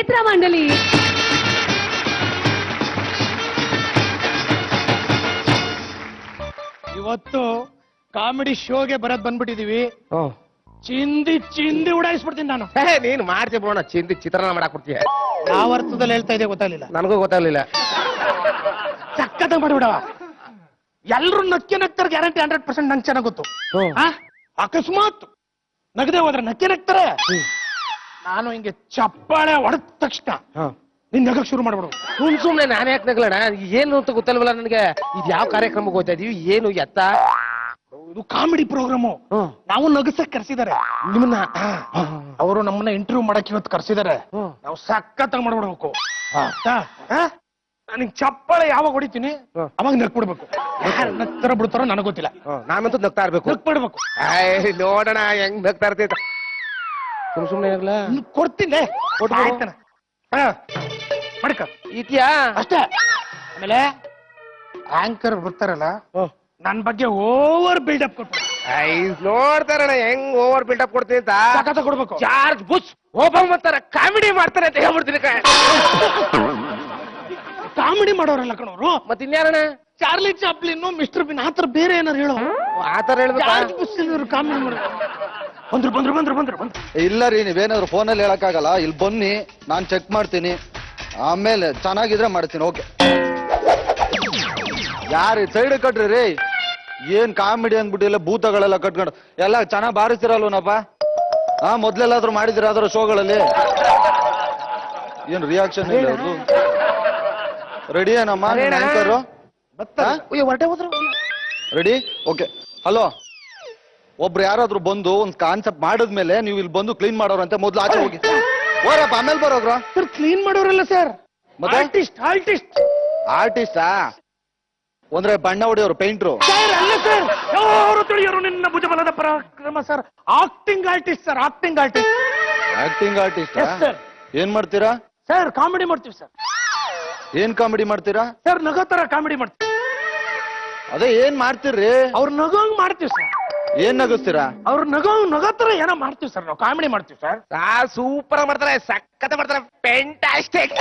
ನೇತ್ರ ಮಂಡಳಿ. ಇವತ್ತು ಕಾಮಿಡಿ ಶೋಗೆ ಬರದ್ ಬಂದ್ಬಿಟ್ಟಿದೀವಿ. ಚಿಂದಿ ಚಿಂದಿ ಉಡಾಯಿಸ್ಬಿಡ್ತೀನಿ ನಾನು. ನೀನ್ ಮಾಡ್ತೀಯ ಬಿಡೋಣ, ಚಿಂದಿ ಚಿತ್ರಾನ್ನ ಮಾಡಾಕ್ ಬಿಡ್ತೀಯ. ಯಾವ ಅರ್ಥದಲ್ಲಿ ಹೇಳ್ತಾ ಇದೆ ಗೊತ್ತಾಗ್ಲಿಲ್ಲ. ನನಗೂ ಗೊತ್ತಾಗ್ಲಿಲ್ಲ. ಸಕ್ಕತ್ತ ಮಾಡ್ಬಿಡವ. ಎಲ್ರು ನಕ್ಕೆ ನಗ್ತಾರೆ, ಗ್ಯಾರಂಟಿ 100% ನಂಗೆ ಚೆನ್ನಾಗ್ ಗೊತ್ತು. ಅಕಸ್ಮಾತ್ ನಗದೆ ಹೋದ್ರೆ ನಕ್ಕೆ ನಗ್ತಾರೆ. ನಾನು ಹಿಂಗೆ ಚಪ್ಪಾಳೆ ಹೊಡೆದ ತಕ್ಷಣ ನಿನ್ ನಗಕ್ ಶುರು ಮಾಡ್ಬಿಡು. ಸುಮ್ನೆ ನಾನು ಯಾಕೆ ನಗ್ಲಣ? ಏನು ಅಂತ ಗೊತ್ತಲ್ವಲ್ಲ ನನಗೆ. ಇದು ಯಾವ ಕಾರ್ಯಕ್ರಮಕ್ಕೆ ಹೋಗ್ತಾ ಇದೀವಿ, ಏನು ಎತ್ತ? ಇದು ಕಾಮಿಡಿ ಪ್ರೋಗ್ರಾಮು. ನಾವು ನಗಸಕ್ ಕರ್ಸಿದಾರೆ ನಿಮ್ಮನ್ನ. ಅವರು ನಮ್ಮನ್ನ ಇಂಟರ್ವ್ಯೂ ಮಾಡಕ್ ಇವತ್ತು ಕರ್ಸಿದಾರೆ. ನಾವು ಸಕ್ಕತ್ತಾಗಿ ಮಾಡ್ಬಿಡ್ಬೇಕು. ನನಗೆ ಚಪ್ಪಾಳೆ ಯಾವಾಗ ಹೊಡಿತೀನಿ ಅವಾಗ ನಕ್ಬಿಡ್ಬೇಕು. ನಗ್ತಾರ ಬಿಡ್ತಾರೋ ನನಗೆ ಗೊತ್ತಿಲ್ಲ. ನಾನಂತೂ ನಗ್ತಾ ಇರ್ಬೇಕು, ನಕ್ಬಿಡ್ಬೇಕು. ನೋಡೋಣ ಹೆಂಗ್ ನಗ್ತಾ ಇರ್ತೈತ. ಸುಮ್ನೆ ಕೊಡ್ತೀನಿ ಮಾಡ್ಕ ಇದ್ಯಾ ಅಷ್ಟೇ. ಆಮೇಲೆ ಆಂಕರ್ ಬರ್ತಾರಲ್ಲ, ನನ್ ಬಗ್ಗೆ ಓವರ್ ಬಿಲ್ಡಪ್ ಕೊಟ್ಟು ನೋಡ್ತಾರಣ ಹೆಂಗ್ ಓವರ್ ಬಿಲ್ಡಪ್ ಕೊಡ್ತೀನಿ ಅಂತ. ಕೊಡ್ಬೇಕು. ಜಾರ್ಜ್ ಬುಷ್ ಓಪನ್ ಮಾಡ್ತಾರ, ಕಾಮಿಡಿ ಮಾಡ್ತಾರೆ ಅಂತ ಹೇಳ್ಬಿಡ್ತೀನಿ. ಕಾಮಿಡಿ ಮಾಡೋರಲ್ಲ ಕಣವ್ರು. ಮತ್ತೆ ಇನ್ಯಾರಣ? ಚಾರ್ಲಿ ಚಾಪ್ಲಿನ್, ಮಿಸ್ಟರ್ ಬಿನ್, ಆತರ ಬೇರೆ ಏನಾರು ಹೇಳೋ. ಆತರ ಹೇಳ್ಬೇಕು. ಜಾರ್ಜ್ ಬುಷ್ ಕಾಮಿಡಿ ಮಾಡೋ. ಬಂದ್ರು. ಇಲ್ಲ ರೀ, ನೀವೇನಾದ್ರು ಫೋನಲ್ಲಿ ಹೇಳಕ್ಕಾಗಲ್ಲ. ಇಲ್ಲಿ ಬನ್ನಿ, ನಾನು ಚೆಕ್ ಮಾಡ್ತೀನಿ, ಆಮೇಲೆ ಚೆನ್ನಾಗಿದ್ರೆ ಮಾಡ್ತೀನಿ. ಓಕೆ. ಯಾರು ಸೈಡ್ ಕಟ್ರಿ ರೀ? ಏನ್ ಕಾಮಿಡಿ ಅಂದ್ಬಿಟ್ಟಿಲ್ಲ, ಭೂತಗಳೆಲ್ಲ ಕಟ್ಕೊಂಡು ಎಲ್ಲ ಚೆನ್ನಾಗ್ ಬಾರಿಸ್ತಿರಲ್ವನಪ್ಪ. ಮೊದ್ಲೆಲ್ಲಾದ್ರೂ ಮಾಡಿದಿರ ಅದರ ಶೋಗಳಲ್ಲಿ? ಏನ್ ರಿಯಾಕ್ಷನ್ ಇಲ್ಲ. ರೆಡಿ ಏನಮ್ಮ ಆಂಕರು? ರೆಡಿ? ಓಕೆ. ಹಲೋ, ಒಬ್ರು ಯಾರಾದ್ರೂ ಬಂದು ಒಂದ್ ಕಾನ್ಸೆಪ್ಟ್ ಮಾಡಿದ್ಮೇಲೆ ನೀವು ಇಲ್ಲಿ ಬಂದು ಕ್ಲೀನ್ ಮಾಡೋರಂತೆ. ಮೊದ್ಲು ಆಚೆ ಹೋಗಿ ಓರಪ್ಪ, ಆಮೇಲೆ ಬರೋಗ್ರ. ಸರ್ ಕ್ಲೀನ್ ಮಾಡೋರಲ್ಲ ಸರ್, ಮತ್ತೆ ಆರ್ಟಿಸ್ಟಾ? ಅಂದ್ರೆ ಬಣ್ಣ ಹೊಡೆಯೋರು, ಪೇಂಟ್ರು? ಅಲ್ಲ ಸರ್, ಅವರು ತಿಳಿಯೋರು ನಿನ್ನ ಭುಜಬಲದ ಪರಾಕ್ರಮ sir. Acting artist sir, acting artist. Acting artist? Yes, sir. ಏನ್ ಮಾಡ್ತೀರಾ ಸರ್? ಕಾಮಿಡಿ ಮಾಡ್ತೀವಿ ಸರ್. ಏನ್ ಕಾಮಿಡಿ ಮಾಡ್ತೀರಾ ಸರ್? ನಗೋ ತರ ಕಾಮಿಡಿ ಮಾಡ್ತೀವಿ. ಅದೇ ಏನ್ ಮಾಡ್ತೀರಿ? ಅವ್ರು ನಗೋಂಗ್ ಮಾಡ್ತೀವಿ ಸರ್. ಏನ್ ನಗಿಸ್ತೀರಾ? ಅವ್ರು ನಗೋ ತರ ಏನೋ ಮಾಡ್ತೀವಿ ಸರ್. ನಾವು ಕಾಮಿಡಿ ಮಾಡ್ತೀವಿ ಸರ್. ಸೂಪರ್ ಮಾಡ್ತಾರೆ, ಸಕ್ಕತ್ತ ಮಾಡ್ತಾರೆ, ಫ್ಯಾಂಟಾಸ್ಟಿಕ್.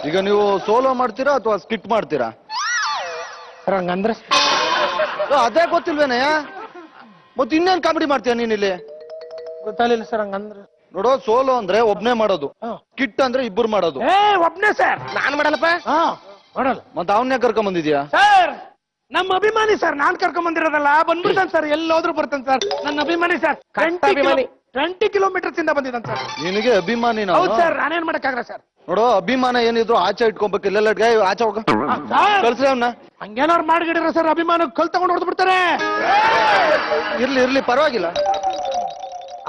ಈಗ ನೀವು ಸೋಲೋ ಮಾಡ್ತೀರಾ ಅಥವಾ ಸ್ಕಿಟ್ ಮಾಡ್ತೀರಾ ಸರ್? ಹಂಗಂದ್ರೆ ಅದೇ ಗೊತ್ತಿಲ್ವೇನಯ್ಯ? ಮತ್ತೆ ಇನ್ನೇನ್ ಕಾಮಿಡಿ ಮಾಡ್ತೀಯ ನೀನ್ ಇಲ್ಲಿ? ಗೊತ್ತಾಗಲಿಲ್ಲ ಸರ್. ಹಂಗಂದ್ರೆ ನೋಡೋ, ಸೋಲೋ ಅಂದ್ರೆ ಒಬ್ನೇ ಮಾಡೋದು, ಸ್ಕಿಟ್ ಅಂದ್ರೆ ಇಬ್ಬರು ಮಾಡೋದು. ಒಬ್ನೇ ಸರ್. ನಾನ್ ಮಾಡಲ್ಲಪ್ಪ. ಮಾಡಲ್ಲ. ಮತ್ತೆ ಅವನ್ನೇ ಕರ್ಕೊಂಡ್ ಬಂದಿದ್ಯಾ? ಸರ್ ನಮ್ಮ ಅಭಿಮಾನಿ ಸರ್, ನಾನ್ ಕರ್ಕೊಂಡ್ ಬಂದಿರೋದಲ್ಲ. ಬಂದ್ಬಿಡ್ತಾನೆ ಸರ್, ಎಲ್ಲೋದ್ರು ಬರ್ತಾನೆ ಸರ್. ನನ್ನ ಅಭಿಮಾನಿ ಸರ್. 20 ಕಿಲೋಮೀಟರ್ಸ್ ಇಂದ ಬಂದಿದ್ದಾನೆ ಸರ್. ನಿನಗೆ ಅಭಿಮಾನಿ? ಹೌದು ಸರ್. ನಾನೇನ್ ಮಾಡಕ್ಕಾಗಲ್ಲ ಸರ್. ನೋಡೋ, ಅಭಿಮಾನ ಏನಿದ್ರು ಆಚೆ ಇಟ್ಕೊಬೇಕು. ಇಲ್ಲೆಲ್ಲ ಆಚೆ ಹೋಗ, ಕಳ್ಸ್ರಿ ಅವನ್ನ. ಹಂಗೇನಾರು ಮಾಡ್ಗಿಡಿರ ಸರ್, ಅಭಿಮಾನ ಕಲ್ ತಗೊಂಡು ಹೊಡೆದು ಬಿಡ್ತಾರೆ. ಇರ್ಲಿ ಪರವಾಗಿಲ್ಲ.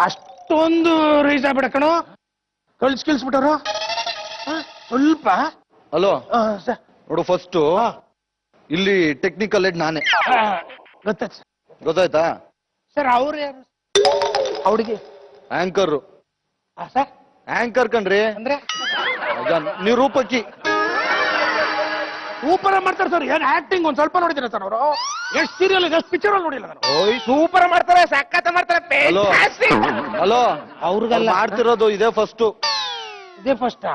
ಅಷ್ಟೊಂದು ರೀಸ್ ಆಗ್ಬಿಡ ಕಣೋ, ಕಳ್ಸ್ಬಿಟ್ಟರು ಸ್ವಲ್ಪ. ಹಲೋ ಸರ್, ನೋಡು, ಫಸ್ಟ್ ಇಲ್ಲಿ ಟೆಕ್ನಿಕಲ್ ಹೆಡ್ ನಾನೇ. ಗೊತ್ತಾಯ್ತು ಸರ್. ಗೊತ್ತಾಯ್ತಾ ಸರ್? ಅವ್ರು ಯಾರು? ಅವ್ರಿಗೆ ಆಂಕರ್. ಸರ್ ಆಂಕರ್ ಕಣ್ರಿ, ಅಂದ್ರೆ ನಿರೂಪಕಿ. ಸೂಪರ್ ಮಾಡ್ತಾರೆ ಸರ್. ಏನ್ ಆಕ್ಟಿಂಗ್ ಒಂದ್ ಸ್ವಲ್ಪ ನೋಡಿದಿರ ಸರ್ ಅವರು? ಎಷ್ಟು ಸೀರಿಯಲ್, ಎಷ್ಟು ಪಿಕ್ಚರ್ ಅಲ್ಲಿ ನೋಡಿಲ್ಲ ನಾನು. ಸೂಪರ್ ಮಾಡ್ತಾರೆ, ಸಕ್ಕತ್ತ ಮಾಡ್ತಾರೆ. ಹಲೋ, ಅವ್ರಿಗೆಲ್ಲ ಮಾಡ್ತಿರೋದು ಇದೇ ಫಸ್ಟ್. ಇದೇ ಫಸ್ಟ್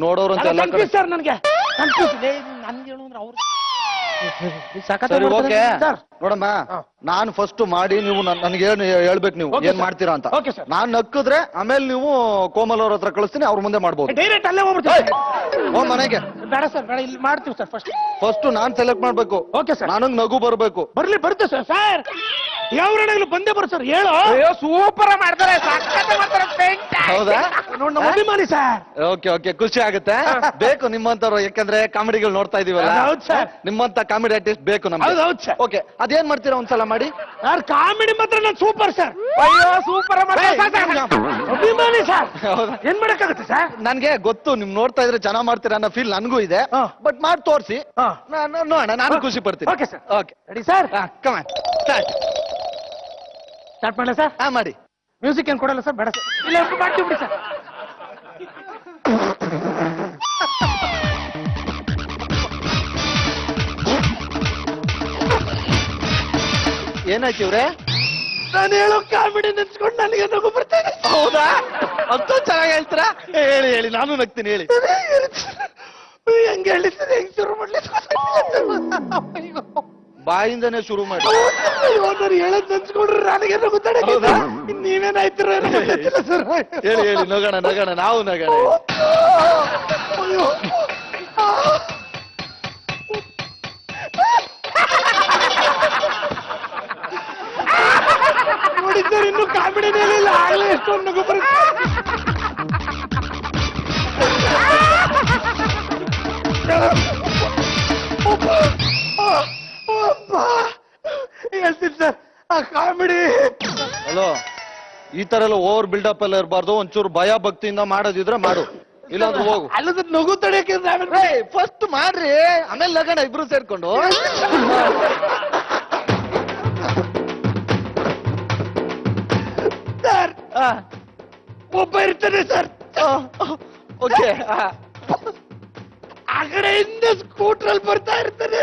ನೋಡೋರಂತ ಎಲ್ಲ ಸರ್. ನನ್ಗೆ ಕನ್ಫ್ಯೂಸ್ ನನ್ಗೆ ಹೇಳು ಅಂದ್ರೆ ಅವ್ರು ಸರಿ. ಓಕೆ ನೋಡಮ್ಮ, ನಾನ್ ಫಸ್ಟ್ ಮಾಡಿ ನೀವು ನನಗೆ ಹೇಳ್ಬೇಕು ನೀವು ಏನ್ ಮಾಡ್ತೀರಾ ಅಂತ. ನಾನ್ ನಕ್ಕಿದ್ರೆ ಆಮೇಲೆ ನೀವು ಕೋಮಲ್ ಅವ್ರ ಹತ್ರ ಕಳಿಸ್ತೀನಿ, ಅವ್ರ ಮುಂದೆ ಮಾಡ್ಬೋದು. ಡೈರೆಕ್ಟ್ ಅಲ್ಲೇ ಹೋಗ್ಬಿಡ್ತೀವಿ. ಮನೆಗೆ ಬೇಡ ಸರ್, ಬೇಡ, ಇಲ್ಲಿ ಮಾಡ್ತೀವಿ ಸರ್. ಫಸ್ಟ್ ನಾನ್ ಸೆಲೆಕ್ಟ್ ಮಾಡ್ಬೇಕು. Okay sir. ನನಗ್ ನಗು ಬರ್ಬೇಕು. ಬರುತ್ತೆ ಸರ್. ಸರ್ ಯಾವ್ರಣಗಳು ಬಂದೇ ಬರ್ ಸರ್. ಹೇಳು. ಸೂಪರ್ ಮಾಡ್ತಾರೆ, ಸಕ್ಕತ್ತ ಮಾಡ್ತಾರೆ. ಹೌದಾ? ನೋಡಿ, ನಮ್ಮ ಅಭಿಮಾನಿ ಸರ್. ಓಕೆ, ಖುಷಿ ಆಗುತ್ತೆ. ಬೇಕು ನಿಮ್ಮಂತವ್ರು, ಯಾಕಂದ್ರೆ ಕಾಮಿಡಿಗಳು ನೋಡ್ತಾ ಇದೀವಲ್ಲ. ಹೌದು ಸರ್. ನಿಮ್ಮಂತ ಕಾಮಿಡಿ ಆರ್ಟಿಸ್ಟ್ ಬೇಕು ನಮ್ಗೆ. ಹೌದು ಸರ್. ಓಕೆ, ಅದೇನ್ ಮಾಡ್ತೀರಾ ಒಂದ್ಸಲ ಮಾಡಿ. ಸರ್ ಕಾಮಿಡಿ ಮಾತ್ರ ನಾನು ಸೂಪರ್ ಸರ್. ಅಯ್ಯೋ, ಸೂಪರ್ ಅಭಿಮಾನಿ ಸರ್. ಏನ್ ಮಾಡಕ್ಕಾಗುತ್ತೆ ಸರ್? ನನ್ಗೆ ಗೊತ್ತು, ನಿಮ್ ನೋಡ್ತಾ ಇದ್ರೆ ಚೆನ್ನಾಗ್ ಮಾಡ್ತೀರಾ ಅನ್ನೋ ಫೀಲ್ ನನ್ಗೂ ಇದೆ. ಬಟ್ ಮಾಡಿ ತೋರಿಸಿ ನೋಡೋಣ, ನಾನು ಖುಷಿ ಪಡ್ತೀನಿ. Okay sir. Okay, ready sir? Come on, start ಮಾಡಲ ಸರ್? ಮಾಡಿ. ಮ್ಯೂಸಿಕ್ ಏನ್ ಕೊಡಲ್ಲ ಸರ್? ಬೇಡ ಸರ್. ಇಲ್ಲ, ಮಾಡ್ತೀವಿ ಬಿಡಿ ಸರ್. ಏನಾಯ್ತು ಇವ್ರೆ? ನಾನು ಹೇಳೋ ಕಾಮಿಡಿ ನೆನ್ಸ್ಕೊಂಡು ನನಗೆ ನಗು ಬರ್ತೇನೆ. ಹೌದಾ? ಅಷ್ಟೊಂದು ಚೆನ್ನಾಗಿ ಹೇಳ್ತೀರಾ? ಹೇಳಿ ಹೇಳಿ, ನಾನು ನಗ್ತೀನಿ, ಹೇಳಿ. ಹೆಂಗೆ ಹೇಳಿದ್ರೆ ಹೆಂಗ್ ಶುರು ಮಾಡ್ಲಿ? ಬಾಯಿಂದನೇ ಶುರು ಮಾಡಿ. ಹೇಳದ್ ನೆನ್ಸ್ಕೊಂಡ್ರೆ ನನಗೇನೋ ಗೊತ್ತಾಗ. ನೀವೇನಾಯ್ತಿರ ಸರ್? ಹೇಳಿ ಹೇಳಿ, ನಗೋಣ ನಗೋಣ, ನಾವು ನಗೋಣ. ನೋಡಿ ಸರ್, ಇನ್ನು ಕಾಮಿಡಿನೇ ಇಲ್ಲ, ಆಗ್ಲೇ ಎಷ್ಟೊಂದು ನಗು ಬರುತ್ತೆ. ಹೇಳ್ತೀನಿ ಸರ್, ಆ ಕಾಮಿಡಿ. ಹಲೋ, ಈ ತರ ಎಲ್ಲ ಓವರ್ ಬಿಲ್ಡಪ್ ಎಲ್ಲ ಇರಬಾರ್ದು. ಒಂಚೂರು ಭಯ ಭಕ್ತಿಯಿಂದ ಮಾಡೋದಿದ್ರೆ ಮಾಡು, ಇಲ್ಲಾಂದ್ರೆ ಹೋಗು. ಅಲ್ಲದ ನಗು ತಡೆಯಕ್ಕೆ ಫಸ್ಟ್ ಮಾಡ್ರಿ, ಆಮೇಲೆ ನಗೋಣ ಇಬ್ರು ಸೇರ್ಕೊಂಡು. ಸರ್, ಒಬ್ಬ ಇರ್ತಾನೆ ಸರ್. ಓಕೆ, ಆ ಕಡೆಯಿಂದ ಸ್ಕೂಟ್ರಲ್ಲಿ ಬರ್ತಾ ಇರ್ತಾನೆ.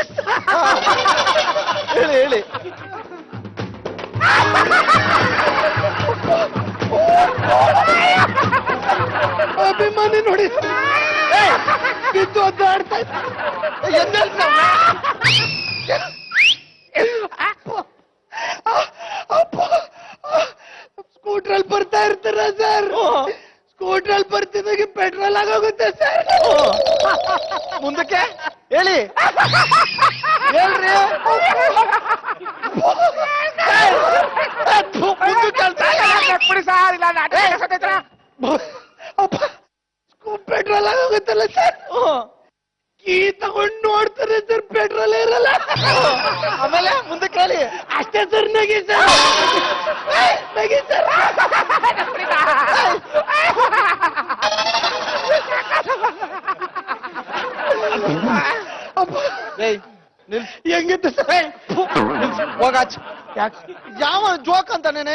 ಹೇಳಿ ಹೇಳಿ. ಅಭಿಮಾನಿ ನೋಡಿ ಬಿದ್ದು ಒದ್ದಾಡ್ತಾ ಸ್ಕೂಟ್ರಲ್ಲಿ ಬರ್ತಾ ಇರ್ತಾರ ಸರ್. ಸ್ಕೂಟ್ರಲ್ಲಿ ಬರ್ತಿದ್ದಾಗೆ ಪೆಟ್ರೋಲ್ ಆಗೋಗುತ್ತೆ ಸರ್. ಮುಂದಕ್ಕೆ ಹೇಳಿ, ಹೇಳ್ರಿ. ಪೆಟ್ರೋಲ್ ಆಗೋಗುತ್ತಲ್ಲ ಸರ್. ಕೀ ತಗೊಂಡು ನೋಡ್ತಾರೆ ಸರ್, ಪೆಟ್ರೋಲ್ ಇರಲ್ಲ. ಆಮೇಲೆ ಮುಂದಕ್ಕೆ ಹೇಳಿ. ಅಷ್ಟೇ ಸರ್, ನಗಿ ಸರ್, ನಗಿ ಸರ್. ಹೆಂಗಿತ್ತು ಸರ್? ಹೋಗಾಚ್. ಯಾವ ಜೋಕ್ ಅಂತಾನೇನೆ?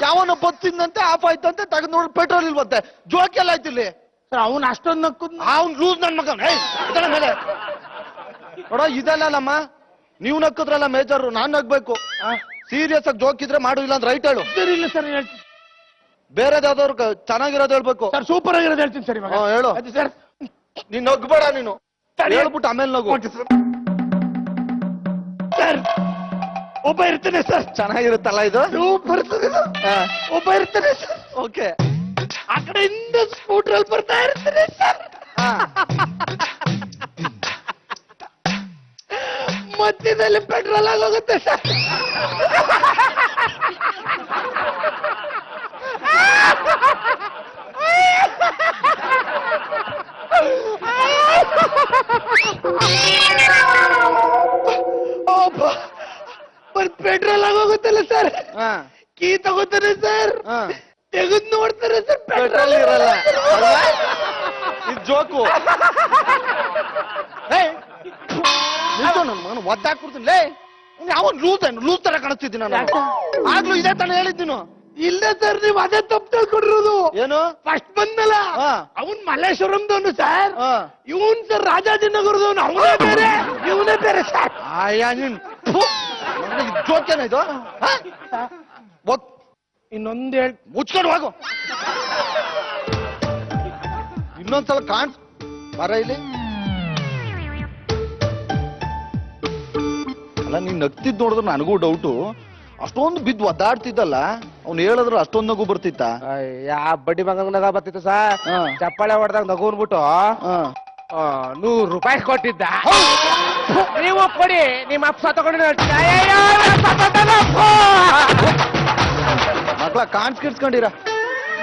ಯಾವನ ಬತ್ತಿಂದಂತೆ ಆಫ್ ಆಯ್ತಂತೆ, ತೆಗೆದು ನೋಡಿ ಪೆಟ್ರೋಲ್ ಇಲ್ವಂತೆ. ಜೋಕ್ ಎಲ್ಲ ಆಯ್ತು ಇಲ್ಲಿ. ಸರ್, ಅವ್ನು ಅಷ್ಟೊಂದು ನಕ್ಕು. ಅವ್ನು ಲೂಸ್ ನನ್ ಮಗ. ಮೇಲೆ ನೋಡ, ಇದಲ್ಲಮ್ಮ, ನೀವು ನಕ್ಕದ್ರಲ್ಲ ಮೇಜರ್, ನಾನ್ ನಗ್ಬೇಕು. ಸೀರಿಯಸ್ ಆಗಿ ಜೋಕ್ ಇದ್ರೆ ಮಾಡು, ಇಲ್ಲ ಅಂದ್ರೆ ರೈಟ್ ಹೇಳು. ಸರ್, ಇಲ್ಲ ಸರ್, ಹೇಳ್ತೀನಿ. ಬೇರೆದ್ ಯಾವ್ದವ್ರು ಚೆನ್ನಾಗಿರೋದು ಹೇಳ್ಬೇಕು. ಸರ್, ಸೂಪರ್ ಆಗಿರೋದು ಹೇಳ್ತೀನಿ ಸರ್. ಇವಾಗ ಹೇಳು. ಅದು ಸರ್, ನೀನ್ ನಗ್ಬೇಡ, ನೀನು ಹೇಳ್ಬಿಟ್ಟು ಆಮೇಲೆ ನಗು. ಸರ್, ಒಬ್ಬ ಇರ್ತಾನೆ ಸರ್. ಚೆನ್ನಾಗಿರುತ್ತಲ್ಲ ಇದು? Super sir. ಒಬ್ಬ ಇರ್ತಾನೆ ಸರ್. ಓಕೆ. ಆ ಕಡೆಯಿಂದ ಸ್ಕೂಟ್ರಲ್ಲಿ ಬರ್ತಾ ಇರ್ತಾನೆ ಸರ್. ಮಧ್ಯದಲ್ಲಿ ಪೆಟ್ರೋಲ್ ಆಗೋಗುತ್ತೆ ಸರ್. ಪೆಟ್ರೋಲ್ ಆಗೋಗುತ್ತಲ್ಲ ಸರ್. ಕೀ ತಗೋತಾರೆ ಸರ್, ತೆಗೆದು ನೋಡ್ತಾರೆ ಸರ್, ಪೆಟ್ರೋಲ್ ಇರಲ್ಲ. ಇದು ಜೋಕು. ಒದ್ದಾಕ್ಬಿಡ್ತೀನಿ ಲೇ. ಯಾವ ಲೂಸ್ ತರ ಕಾಣಿಸ್ತಿದ್ದೀನಿ ನಾನು. ಆಗ್ಲೂ ಇದೇ ತಾನೇ ಹೇಳಿದ್ದೀನು. ಇಲ್ಲ ಸರ್, ನೀವು ಅದೇ ತಪ್ಪು ತಿಳ್ಕೊಂಡಿರೋದು. ಏನು? ಫಸ್ಟ್ ಬಂದಲ್ಲ, ಅವನ್ ಮಲ್ಲೇಶ್ವರಂದವನು ಸರ್. ಇವನ್ ಸರ್ ರಾಜಾಜಿನಗರದವನು. ಅವನೇ ಬೇರೆ, ಇವನೇ ಬೇರೆ ಸರ್. ಆಯಾ, ನೀನ್ ಜೋಕೇನ ಇದು? ಇನ್ನೊಂದು ಹೇಳಿ ಮುಚ್ಕೊಂಡು ಹೋಗು. ಇನ್ನೊಂದ್ಸಲ ಬರ ಇಲ್ಲಿ. ಅಲ್ಲ, ನೀನ್ ನಗ್ತಿದ್ ನೋಡಿದ್ರೆ ನನಗೂ ಡೌಟು. ಅಷ್ಟೊಂದು ಬಿದ್ದು ಒದ್ದಾಡ್ತಿದ್ದಲ್ಲ, ಅವ್ನು ಹೇಳಿದ್ರು ಅಷ್ಟೊಂದು ನಗು ಬರ್ತಿತ್ತ? ಯಾ ಬಡ್ಡಿ ಮಗಂಗ್ ನಗ ಬರ್ತಿತ್ತು ಸರ್. ಚಪ್ಪಾಳೆ ಹೊಡೆದಾಗ ನಗು ಅನ್ಬಿಟ್ಟು 100 ರೂಪಾಯಿ ಕೊಟ್ಟಿದ್ದ. ನೀವು ಕೊಡಿ, ನಿಮ್ಮ ಅಪ್ಪ ತಗೊಂಡು ಮಕ್ಳ ಕಾಣಿಸ್ಕಿಡ್ಸ್ಕೊಂಡಿರ.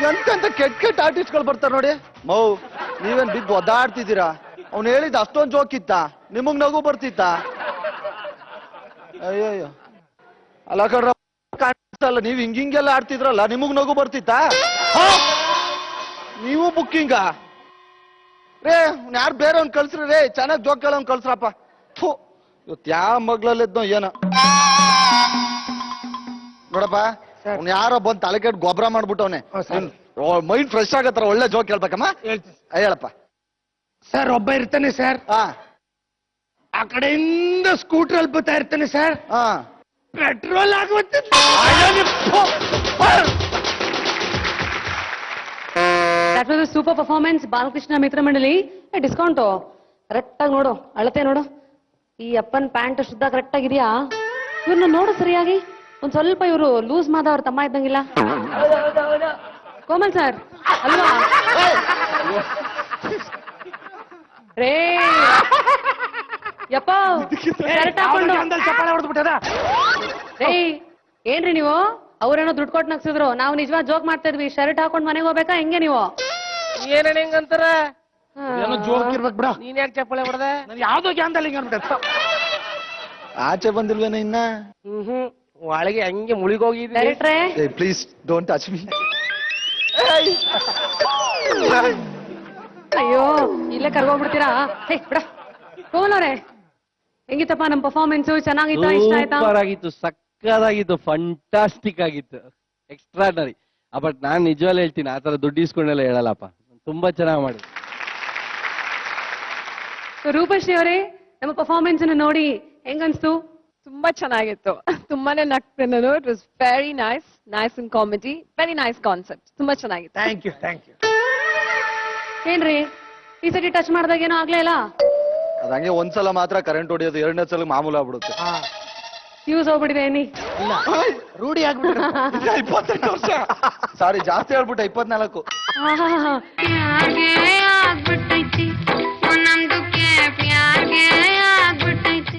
ಎಂತೆಂತ ಕೆಟ್ಟ ಕೆಟ್ಟ ಆರ್ಟಿಸ್ಟ್ಗಳು ಬರ್ತಾರ ನೋಡಿ. ಮೌ, ನೀವೇನ್ ಬಿದ್ದು ಒದ್ದಾಡ್ತಿದ್ದೀರಾ? ಅವ್ನು ಹೇಳಿದ ಅಷ್ಟೊಂದು ಜೋಕಿತ್ತ, ನಿಮಗ್ ನಗು ಬರ್ತಿತ್ತ? ಅಯ್ಯಯ್ಯೋ, ಅಲ್ಲ ಕಣ್ರ, ಕಾಣಿಸ್ತಲ್ಲ, ನೀವ್ ಹಿಂಗೆಲ್ಲ ಆಡ್ತಿದ್ರಲ್ಲ, ನಿಮಗ್ ನಗು ಬರ್ತಿತ್ತ? ನೀವು ಬುಕ್ಕಿಂಗ ರೇ? ಯಾರು ಬೇರೆ ಅವ್ನ್ ಕಳ್ಸ್ರಿ ರೇ, ಚೆನ್ನಾಗ್ ಜೋಕ್ ಕೇಳೋನ್ ಕಳ್ಸ್ರಪ್ಪ. ಇವತ್ತು ಯಾವ ಮಗ್ಳಲ್ಲಿದ್ನೋ ಏನೋ ನೋಡಪ್ಪ. ಅವ್ನು ಯಾರೋ ಬಂದ್ ತಲೆ ಕೆಟ್ಟು ಗೊಬ್ಬರ ಮಾಡ್ಬಿಟ್ಟವನೆ. ಮೈಂಡ್ ಫ್ರೆಶ್ ಆಗತ್ತಾರ, ಒಳ್ಳೆ ಜೋಕ್ ಹೇಳ್ಬೇಕಮ್ಮ. ಹೇಳಪ್ಪ. ಸರ್, ಒಬ್ಬ ಇರ್ತಾನೆ ಸರ್. ಆ ಕಡೆಯಿಂದ ಸ್ಕೂಟ್ರಲ್ಲಿ ಬರ್ತಾ ಇರ್ತಾನೆ ಸರ್. ಪೆಟ್ರೋಲ್ ಆಗುತ್ತೆ. That was super performance Balakrishna ಮಿತ್ರ ಮಂಡಳಿ. ಡಿಸ್ಕೌಂಟು ಕರೆಕ್ಟ್ ಆಗಿ ನೋಡು, ಅಳತೆ ನೋಡು. ಈ ಅಪ್ಪನ್ ಪ್ಯಾಂಟ್ ಶುದ್ಧ ಕರೆಕ್ಟ್ ಆಗಿದ್ಯಾ? ಇವ್ರನ್ನ ನೋಡು ಸರಿಯಾಗಿ. ಒಂದ್ ಸ್ವಲ್ಪ ಇವರು ಲೂಸ್ ಮಾದ ಅವ್ರ ತಮ್ಮ ಇದ್ದಂಗಿಲ್ಲ. ಕೋಮಲ್ ಸರ್ ಅಲ್ವಾ? ರೇ ಯಪ್ಪ ಕರೆಕ್ಟ್ ಹಾಕೊಂಡು ಚಪ್ಪಾಳೆ ಹೊಡೆದ್ಬಿಟ್ಟದ. ರೇ ಏನ್ರಿ ನೀವು? ಅವ್ರೇನೋ ದುಡ್ಡು ಕೊಟ್ಟು ನಗ್ಸಿದ್ರು, ನಾವು ನಿಜವಾದ ಜೋಕ್ ಮಾಡ್ತಾ ಇದ್ವಿ. ಶರ್ಟ್ ಹಾಕೊಂಡ್ ಮನೆಗೆ ಹೋಗ್ಬೇಕಾ ಹೆಂಗೆ ನೀವು? ಏನೇನ್ ಹೆಂಗಂತಾರ? ಏನೋ ಜೋಕ್ ಇರ್ಬೇಕು ಬಿಡ. ನೀನ್ ಯಾಕೆ ಚಪ್ಪಾಳೆ ಹೊಡೆದೆ? ನಾನು ಯಾವ್ದೋ ಗ್ಯಾನ್ದಲ್ಲಿ ಹಿಂಗ ಅನ್ಬಿಟ್ಟೆ. ಆಚೆ ಬಂದಿಲ್ವೇನ ಇನ್ನ? ಒಳಗೆ ಹಂಗೆ ಮುಳಿಗೋಗಿದ್ದೆ. ಡೈರೆಕ್ಟ್ರೇ ಪ್ಲೀಸ್ ಡೋಂಟ್ ಟಚ್ ಮೀ. ಅಯ್ಯೋ ಇಲ್ಲೇ ಕರ್ಗೋಗ್ಬಿಡ್ತೀರಾ? ಹೇ ಬಿಡ. ಕೋಮಲ್ ಅವ್ರೆ ಹೆಂಗಿತ್ತಪ್ಪ ನಮ್ ಪರ್ಫಾರ್ಮೆನ್ಸ್? ಚೆನ್ನಾಗಿತ್ತಾ? ಇಷ್ಟ ಆಯ್ತಾ? ಸೂಪರ್ ಆಗಿತ್ತು, ಸಕ್ಕದಾಗಿತ್ತು, ಫಂಟಾಸ್ಟಿಕ್ ಆಗಿತ್ತು, ಎಕ್ಸ್ಟ್ರಾಡನರಿ. ಬಟ್ ನಾನ್ ನಿಜವಾಗ್ಲೂ ಹೇಳ್ತೀನಿ, ಆ ತರ ದುಡ್ಡು ಇಸ್ಕೊಂಡೆಲ್ಲ ಹೇಳಲ್ಲಪ್ಪ. ತುಂಬಾ ಚೆನ್ನಾಗಿ ಮಾಡಿ. ರೂಪಶ್ರೀ ಅವರೇ ನಮ್ಮ ಪರ್ಫಾರ್ಮೆನ್ಸ್ ಅನ್ನು ನೋಡಿ ಹೆಂಗನ್ಸ್ತು? ತುಂಬಾ ಚೆನ್ನಾಗಿತ್ತು. ತುಂಬಾನೇ ನಗ್ತೆ ನಾನು. It was very nice, nice in comedy, very nice concept. ತುಂಬಾ ಚೆನ್ನಾಗಿತ್ತು. Thank you thank you. ಏನ್ರಿ ಈ ಸತಿ ಟಚ್ ಮಾಡ್ದಾಗ ಏನೋ ಆಗ್ಲೇ ಇಲ್ಲ? ಅದಂಗೆ ಒಂದ್ಸಲ ಮಾತ್ರ ಕರೆಂಟ್ ಹೊಡಿಯೋದು, ಎರಡನೇ ಸಲ ಮಾಮೂಲು ಆಗ್ಬಿಡುತ್ತೆ. ಫ್ಯೂಸ್ ಹೋಗ್ಬಿಟ್ಟಿದೆ ಏನಿ. ರೂಢಿ ಆಗ್ಬಿಟ್ರೆ 28 ವರ್ಷ. ಸಾರಿ ಜಾಸ್ತಿ ಹೇಳ್ಬಿಟ್ಟೆ, 24. ಹಾಗೆ ಆಗ್ಬಿಟ್ಟು